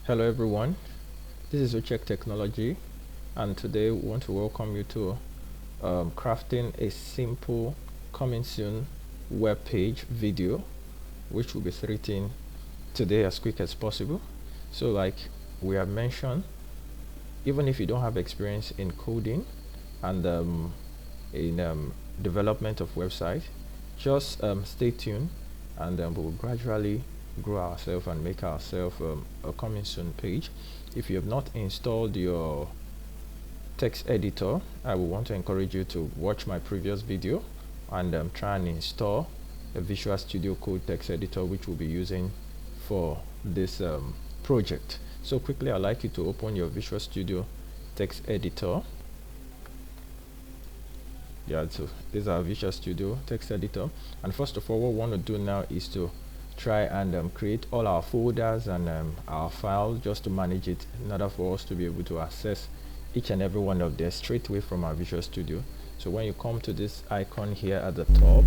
Hello everyone, this is Uchek Technology, and today we want to welcome you to crafting a simple coming soon web page video which will be threading today as quick as possible. So like we have mentioned, even if you don't have experience in coding and in development of website, just stay tuned, and we'll gradually grow ourselves and make ourselves a coming soon page. If you have not installed your text editor, I will want to encourage you to watch my previous video and try and install a Visual Studio Code text editor which we'll be using for this project. So quickly, I'd like you to open your Visual Studio text editor. Yeah, so this is our Visual Studio text editor, and first of all, what we want to do now is to try and create all our folders and our files just to manage it in order for us to be able to access each and every one of them straight away from our Visual Studio. So when you come to this icon here at the top,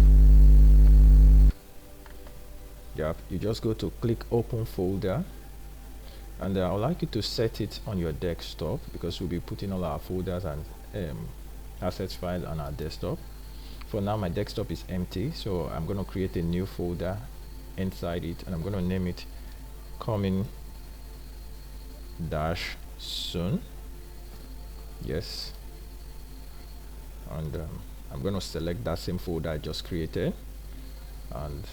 you just go to click open folder, and I would like you to set it on your desktop because we'll be putting all our folders and assets file on our desktop. For now, my desktop is empty, so I'm going to create a new folder inside it, and I'm going to name it coming dash soon. Yes, and I'm going to select that same folder I just created, and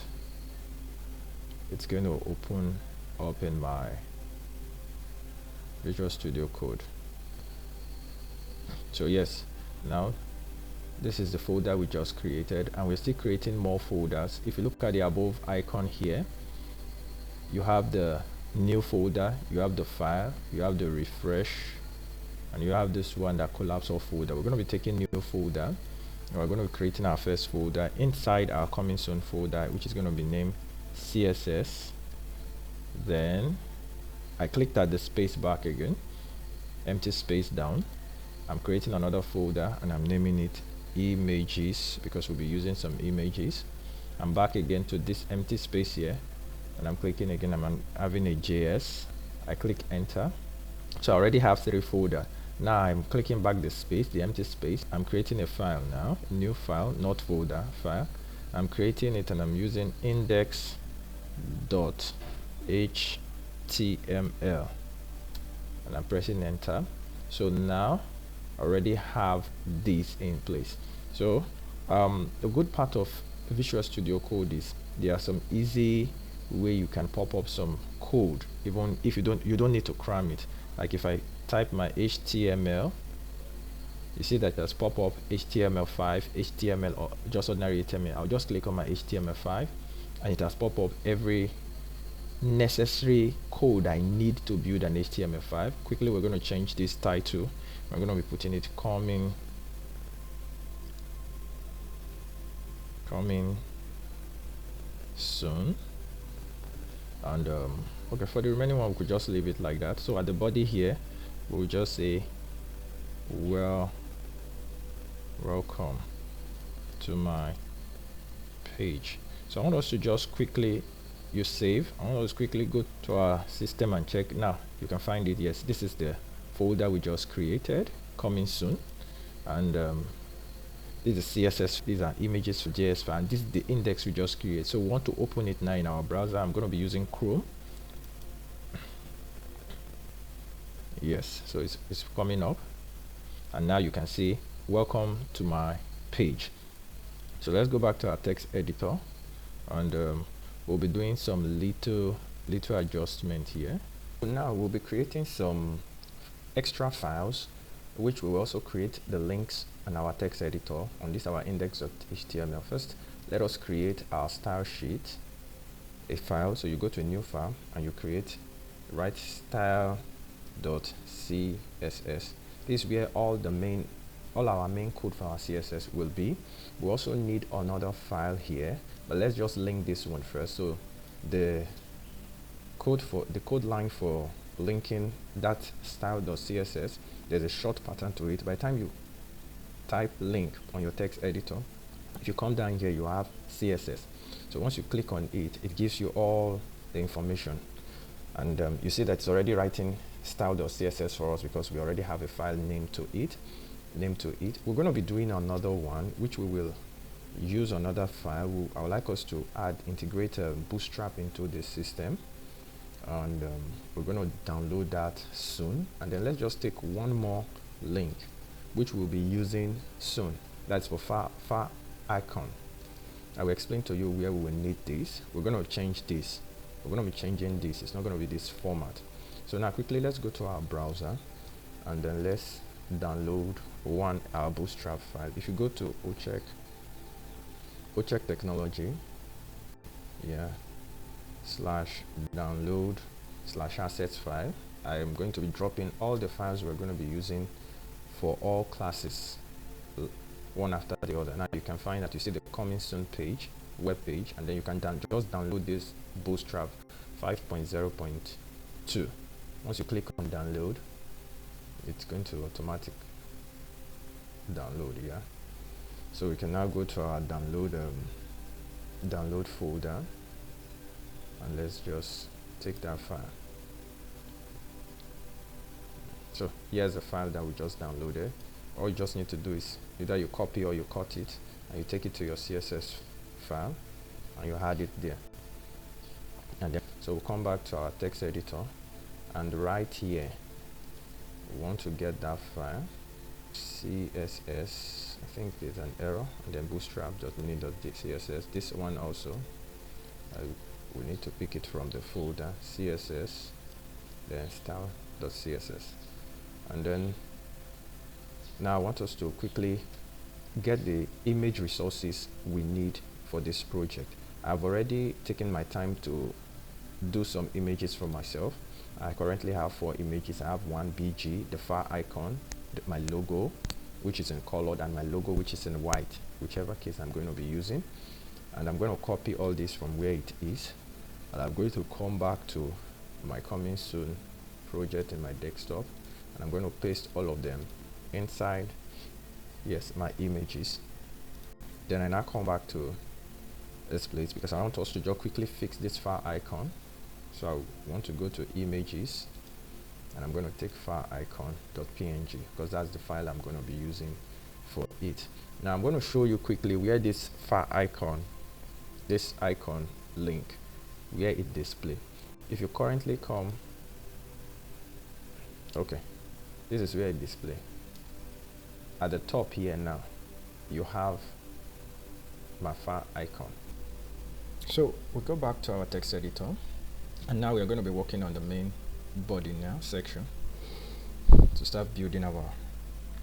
it's going to open up in my Visual Studio Code. So yes, now this is the folder we just created, and we're still creating more folders. If you look at the above icon here, you have the new folder, you have the file, you have the refresh, and you have this one that collapse all folder. We're going to be taking new folder, and we're going to be creating our first folder inside our coming soon folder, which is going to be named CSS. Then I clicked at the space bar again, empty space down. I'm creating another folder and I'm naming it images because we'll be using some images. I'm back again to this empty space here, and I'm clicking again. I'm having a JS. I click enter. So I already have 3 folders. Now I'm clicking back the space, the empty space. I'm creating a file now, new file, not folder, file. I'm creating it and I'm using index.html, and I'm pressing enter. So now I already have this in place. So the good part of Visual Studio Code is there are some easy way you can pop up some code, even if you don't need to cram it. Like if I type my HTML, you see that just pop up HTML5, HTML, or just ordinary HTML. I'll just click on my HTML5 and it has pop up every necessary code I need to build an HTML5. Quickly, we're going to change this title. We're going to be putting it coming soon, and okay, for the remaining one we could just leave it like that. So at the body here we'll just say welcome to my page. So I want us to just quickly save. I want us to quickly go to our system and check. Now you can find it. Yes, this is the folder we just created, coming soon, and this is CSS, these are images for JS file, and this is the index we just created. So we want to open it now in our browser. I'm going to be using Chrome. Yes, so it's coming up, and now you can see welcome to my page. So let's go back to our text editor, and we'll be doing some little adjustment here. Now we'll be creating some extra files, which will also create the links on our text editor on this our index.html. First, let us create our style sheet, a file. So you go to a new file and you write style.css. This is where all our main code for our CSS will be. We also need another file here, but let's just link this one first. So the code line for linking that style.css, there's a short pattern to it. By the time you type link on your text editor, if you come down here, you have CSS. So once you click on it, it gives you all the information. And you see that it's already writing style.css for us because we already have a file named to it. We're going to be doing another one, which we will use another file. I would like us to integrate a Bootstrap into the system, and we're going to download that soon. And then let's just take one more link, which we'll be using soon. That's for far icon. I will explain to you where we will need this. We're going to change this. We're going to be changing this. It's not going to be this format. So now quickly, let's go to our browser, and then let's download our Bootstrap file. If you go to Ocheck Technology, /download/assets file, I am going to be dropping all the files we're going to be using for all classes, one after the other. Now you can find that you see the coming soon page, web page, and then you can just download this Bootstrap 5.0.2. Once you click on download, it's going to automatic download. So we can now go to our download folder, and let's just take that file. So here's the file that we just downloaded. All you just need to do is either you copy or you cut it, and you take it to your CSS file and you add it there. And then so we'll come back to our text editor, and right here we want to get that file CSS. I think there's an error, and then bootstrap.mini.css. This one also we need to pick it from the folder CSS, then style.css. And then now I want us to quickly get the image resources we need for this project. I've already taken my time to do some images for myself. I currently have 4 images. I have one BG, the far icon, my logo, which is in colored, and my logo, which is in white, whichever case I'm going to be using. And I'm going to copy all this from where it is, and I'm going to come back to my coming soon project in my desktop, and I'm going to paste all of them inside my images. Then I now come back to this place because I want us to just quickly fix this far icon. So I want to go to images, and I'm going to take far icon.png because that's the file I'm going to be using for it. Now I'm going to show you quickly where this far icon, this icon link, where it displays. If you currently come, okay, this is where it displays. At the top here now, you have my far icon. So we go back to our text editor, and now we are going to be working on the main body now section to start building our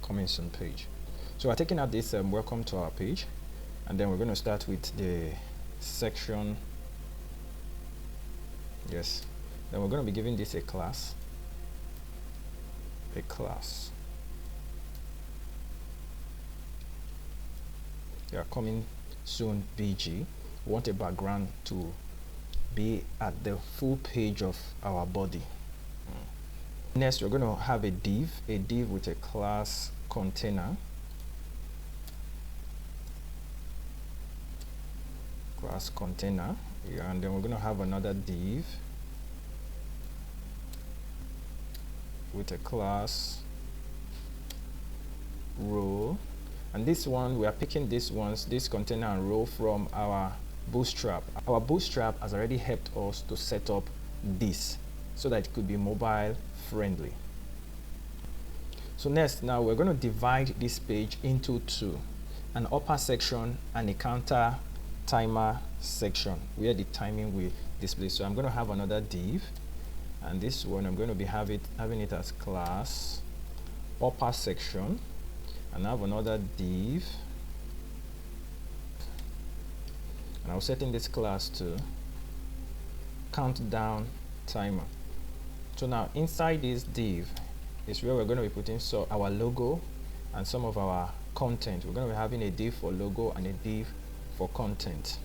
coming soon page. So we're taking out this welcome to our page, and then we're going to start with the section. Then we're going to be giving this a class. Coming soon BG. We want a background to be at the full page of our body. Next, we're going to have a div with a class container. And then we're going to have another div with a class row. And this one, we are picking this container and row from our Bootstrap. Our Bootstrap has already helped us to set up this so that it could be mobile friendly. So next, now we're going to divide this page into 2, an upper section and a counter timer section where the timing will display. So I'm going to have another div, and this one I'm going to be having it as class upper section, and I have another div, and I'm setting this class to countdown timer. So now inside this div is where we're going to be putting our logo and some of our content. We're going to be having a div for logo and a div for content.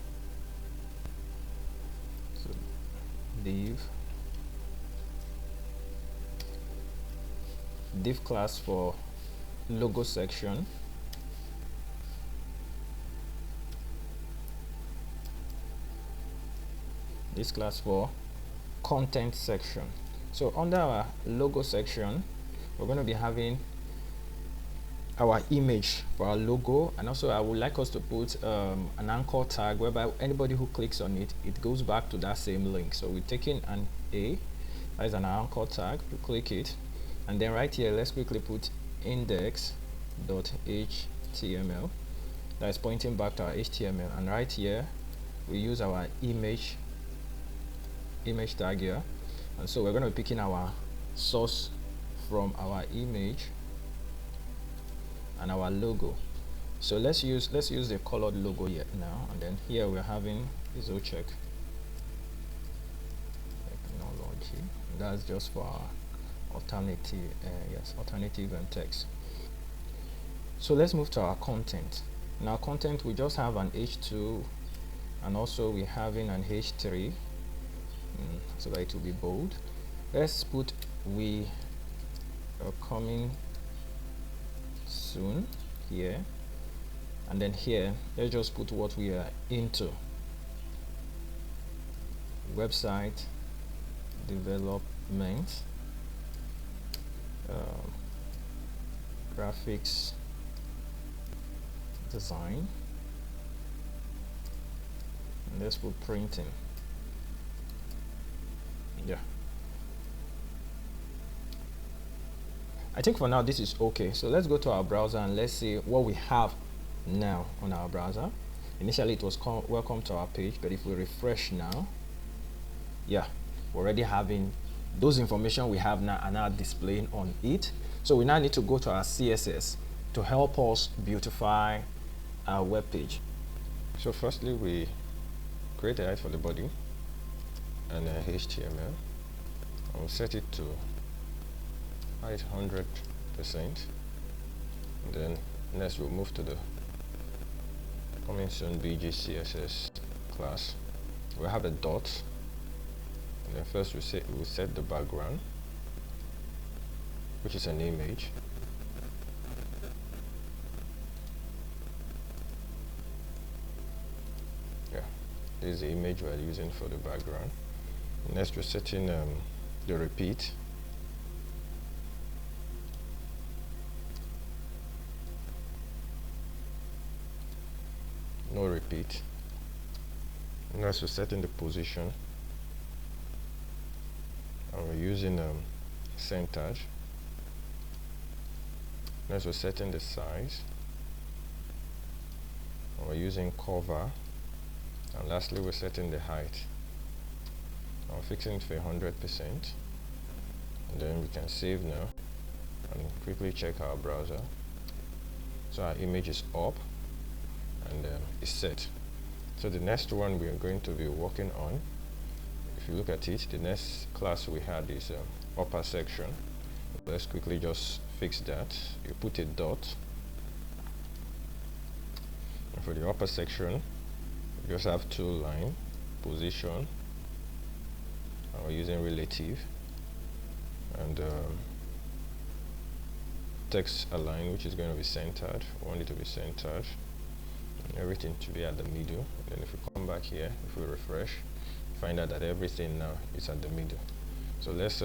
So div class for logo section, this class for content section. So under our logo section, we're going to be having our image for our logo, and also I would like us to put an anchor tag whereby anybody who clicks on it, it goes back to that same link. So we're taking an A, that is an anchor tag, to click it, and then right here let's quickly put index.html, that is pointing back to our HTML, and right here we use our image tag here, and so we're going to be picking our source from our image and our logo. So let's use the colored logo here now, and then here we're having ISO check technology. That's just for our alternative alternative and text. So let's move to our content. Now content, we just have an H2 and also we're having an H3 so that it will be bold. Let's put we are coming soon here, and then here let's just put what we are into: website development, graphics design, and let's put printing. Yeah, I think for now this is okay. So let's go to our browser and let's see what we have now on our browser. Initially it was welcome to our page, but if we refresh now, yeah, we're already having those information we have now are now displaying on it. So we now need to go to our CSS to help us beautify our web page. So firstly we create a height for the body and a HTML. I'll set it to height 100%, and then next we'll move to the coming soon BG CSS class. We'll have a dot, and then first we'll set the background, which is an image. Yeah, this is the image we're using for the background. Next we're setting the repeat. No repeat. Next we're setting the position, and we're using centered. Next we're setting the size, and we're using cover, and lastly we're setting the height. I'm fixing it for 100%, and then we can save now and quickly check our browser. So our image is up and is set. So the next one we are going to be working on, if you look at it, the next class we had is upper section. Let's quickly just fix that. You put a dot, and for the upper section you just have two line, position, and we're using relative, and text align, which is going to be centered. We want it to be centered, everything to be at the middle. And then if we come back here, if we refresh, find out that everything now is at the middle. So let's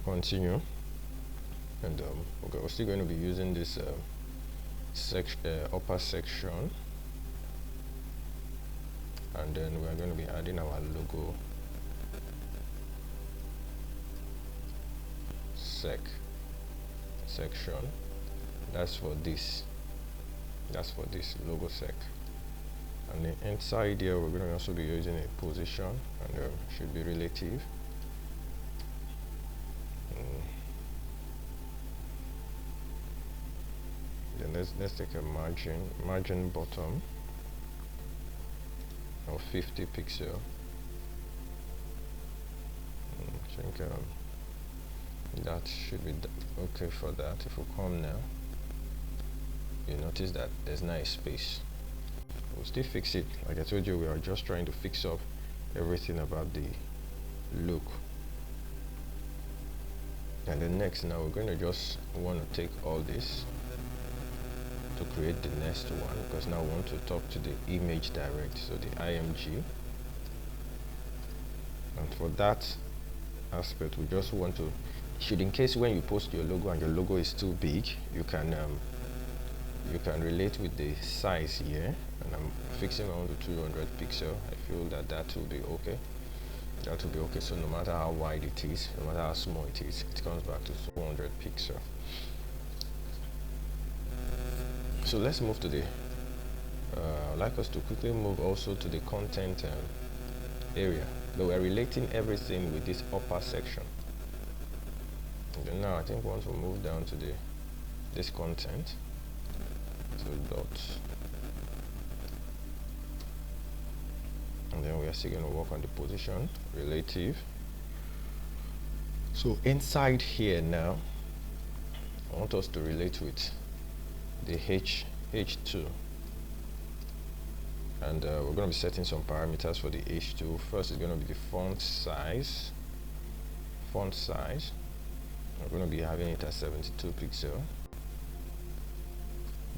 continue, and we're still going to be using this upper section, and then we're going to be adding our logo section. That's for this logo sec, and the inside here we're going to also be using a position, and should be relative. Then let's take a margin bottom of 50 pixel. I think that should be okay for that. If we come now, you notice that there's nice space. We'll still fix it. Like I told you, we are just trying to fix up everything about the look. And then next, now we're going to just want to take all this to create the next one, because now we want to talk to the image direct. So the img, And for that aspect, we just want to, in case when you post your logo and your logo is too big, you can relate with the size here, and I'm fixing on to 200 pixel. I feel that will be okay. That will be okay. So no matter how wide it is, no matter how small it is, it comes back to 200 pixel. So let's move to the I'd like us to quickly move also to the content area. Though we're relating everything with this upper section. And then now I think once we move down to this content, so dots, and then we are still going to work on the position relative. So inside here now, I want us to relate with the H2, and we're going to be setting some parameters for the H2. First is going to be the font size. We're going to be having it at 72 pixel.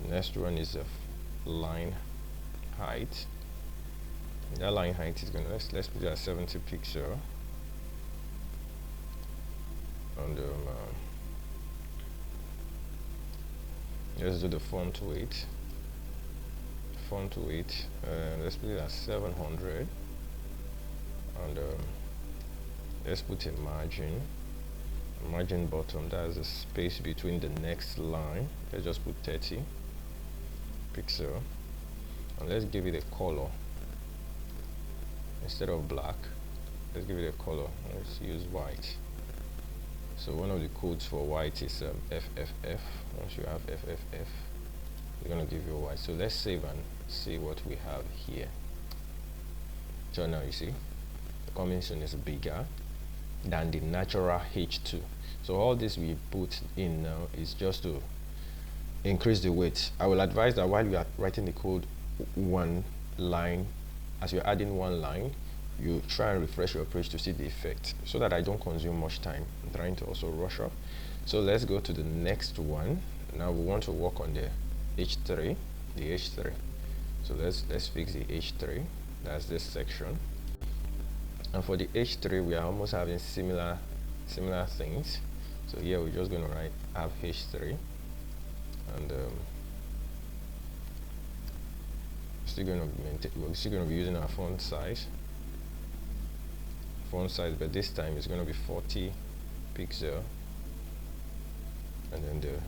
Next one is the line height. That line height is going to, let's put it at 70 pixel. And let's do the font weight. Let's put it at 700. And let's put a margin bottom. That's the space between the next line. Let's just put 30 pixel, and let's give it a color. Instead of black, let's give it a color. Let's use white. So one of the codes for white is FFF. Once you have FFF, we're going to give you a white. So let's save and see what we have here. So now you see the combination is bigger than the natural H2. So all this we put in now is just to increase the weight. I will advise that while you are writing the code one line, as you're adding one line, you try and refresh your page to see the effect, so that I don't consume much time. I'm trying to also rush up. So let's go to the next one. Now we want to work on the H3. So let's fix the H3. That's this section. And for the H3, we are almost having similar things. So here we're just going to have H3, and we're still going to be using our font size, but this time it's going to be 40 pixel, and then the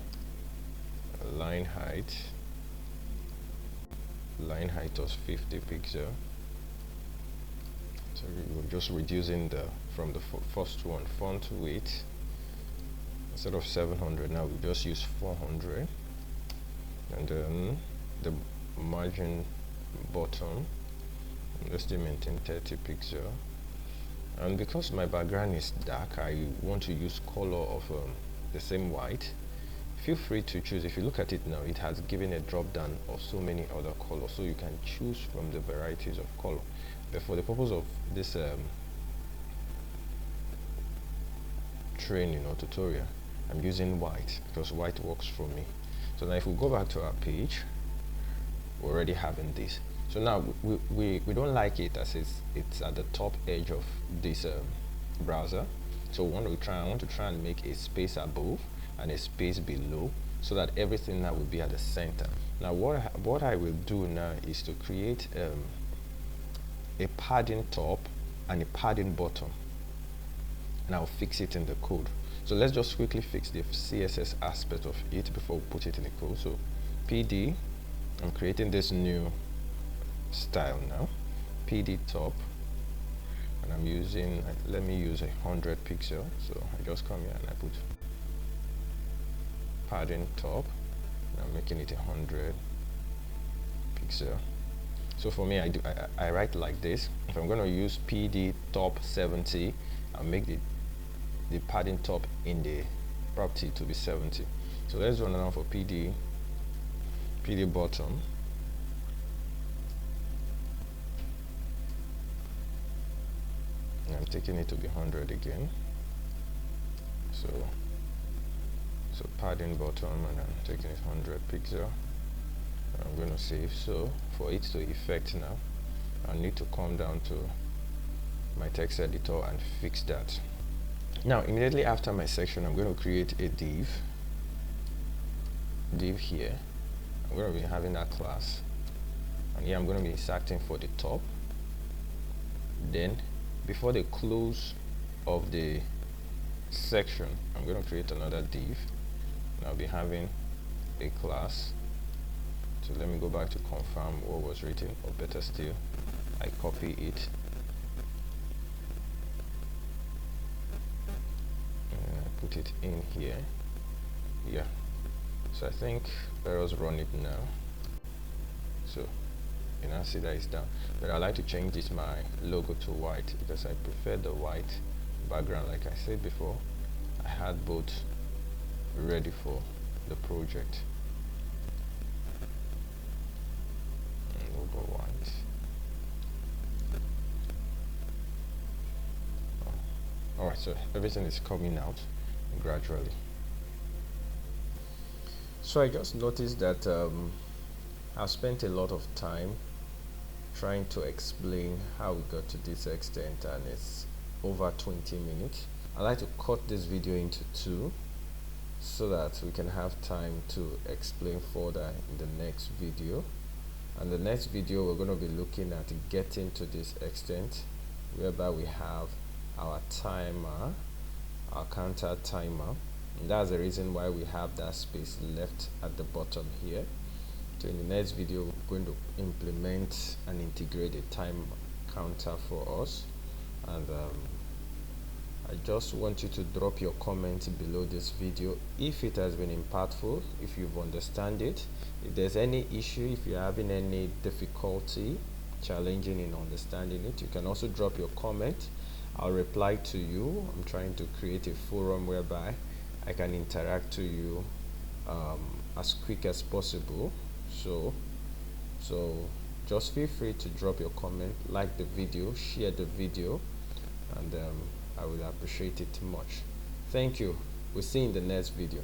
line height was 50 pixel. So we're just reducing from the first one, font weight. Instead of 700, now we just use 400, and then the margin bottom, let's still maintain 30 pixel. And because my background is dark, I want to use color of the same white. Feel free to choose. If you look at it now, it has given a drop down of so many other colors, so you can choose from the varieties of color. But for the purpose of this training or tutorial, I'm using white because white works for me. So now if we go back to our page, we're already having this. So now we don't like it as it's at the top edge of this browser. So I want to try and make a space above and a space below, so that everything now will be at the center. Now what I will do now is to create a padding top and a padding bottom, and I'll fix it in the code. So let's just quickly fix the CSS aspect of it before we put it in the code. So PD, I'm creating this new style now, PD top, and I'm using, let me use 100 pixel. So I just come here and I put padding top, and I'm making it 100 pixel. So for me, I write like this. If I'm going to use PD top 70, I'll make the padding top in the property to be 70. So let's run around for PD bottom. And I'm taking it to be 100 again. So padding bottom, and I'm taking it 100 pixel. I'm going to save. So for it to effect now, I need to come down to my text editor and fix that. Now immediately after my section, I'm going to create a div here. I'm going to be having that class, and here I'm going to be inserting for the top. Then before the close of the section, I'm going to create another div, and I'll be having a class. So let me go back to confirm what was written, or better still, I copy it and I put it in here. Yeah, so I think let us run it now. So you now see that it's done, but I like to change this my logo to white because I prefer the white background. Like I said before, I had both ready for the project. Logo white. Alright, so everything is coming out gradually. So I just noticed that I've spent a lot of time trying to explain how we got to this extent, and it's over 20 minutes. I like to cut this video into two so that we can have time to explain further in the next video. And the next video we're going to be looking at getting to this extent whereby we have our timer, our counter timer, and that's the reason why we have that space left at the bottom here. So in the next video we're going to implement and integrate a time counter for us. And I just want you to drop your comment below this video if it has been impactful, if you've understand it. If there's any issue, if you're having any difficulty challenging in understanding it, you can also drop your comment. I'll reply to you. I'm trying to create a forum whereby I can interact to you as quick as possible. So just feel free to drop your comment, like the video, share the video, and I will appreciate it much. Thank you. We'll see you in the next video.